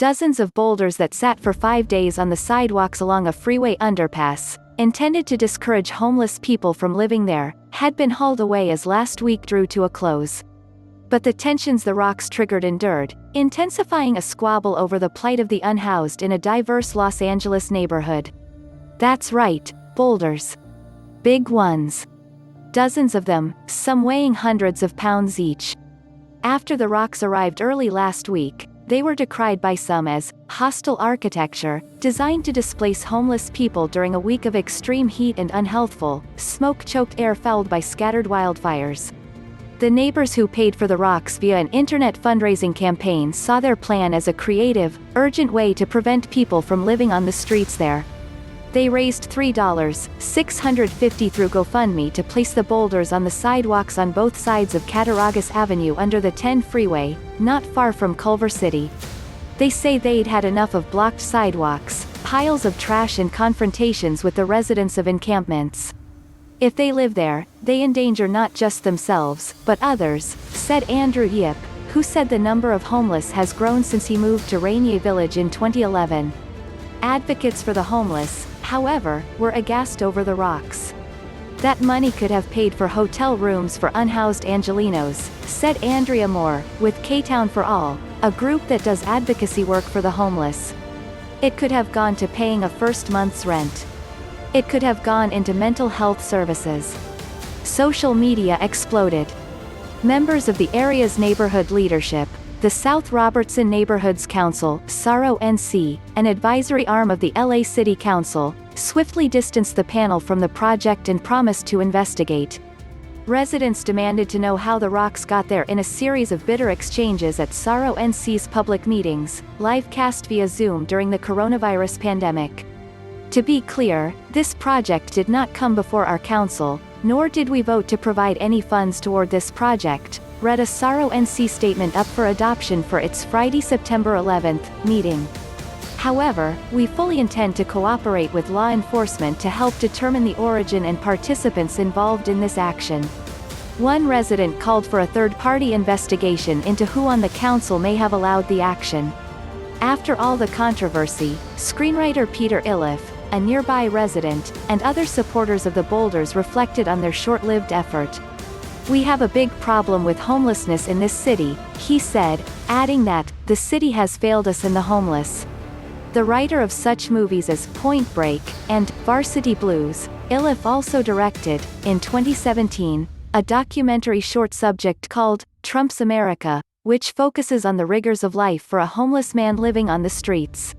Dozens of boulders that sat for 5 days on the sidewalks along a freeway underpass, intended to discourage homeless people from living there, had been hauled away as last week drew to a close. But the tensions the rocks triggered endured, intensifying a squabble over the plight of the unhoused in a diverse Los Angeles neighborhood. That's right, boulders. Big ones. Dozens of them, some weighing hundreds of pounds each. After the rocks arrived early last week, they were decried by some as hostile architecture, designed to displace homeless people during a week of extreme heat and unhealthful, smoke-choked air fouled by scattered wildfires. The neighbors who paid for the rocks via an internet fundraising campaign saw their plan as a creative, urgent way to prevent people from living on the streets there. They raised $3,650 through GoFundMe to place the boulders on the sidewalks on both sides of Cattaraugus Avenue under the 10 freeway, not far from Culver City. They say they'd had enough of blocked sidewalks, piles of trash and confrontations with the residents of encampments. If they live there, they endanger not just themselves, but others, said Andrew Yip, who said the number of homeless has grown since he moved to Rainier Village in 2011. Advocates for the homeless, however, were aghast over the rocks. That money could have paid for hotel rooms for unhoused Angelenos, said Andrea Moore, with K-Town for All, a group that does advocacy work for the homeless. It could have gone to paying a first month's rent. It could have gone into mental health services. Social media exploded. Members of the area's neighborhood leadership, the South Robertson Neighborhoods Council, SRO-NC, an advisory arm of the LA City Council, swiftly distanced the panel from the project and promised to investigate. Residents demanded to know how the rocks got there in a series of bitter exchanges at SRO-NC's public meetings, live cast via Zoom during the coronavirus pandemic. To be clear, this project did not come before our council, nor did we vote to provide any funds toward this project, read a SRO-NC statement up for adoption for its Friday, September 11th, meeting. However, we fully intend to cooperate with law enforcement to help determine the origin and participants involved in this action. One resident called for a third-party investigation into who on the council may have allowed the action. After all the controversy, screenwriter Peter Iliff, a nearby resident, and other supporters of the boulders reflected on their short-lived effort. "We have a big problem with homelessness in this city," he said, adding that, "the city has failed us and the homeless." The writer of such movies as Point Break and Varsity Blues, Iliff also directed, in 2017, a documentary short subject called Trump's America, which focuses on the rigors of life for a homeless man living on the streets.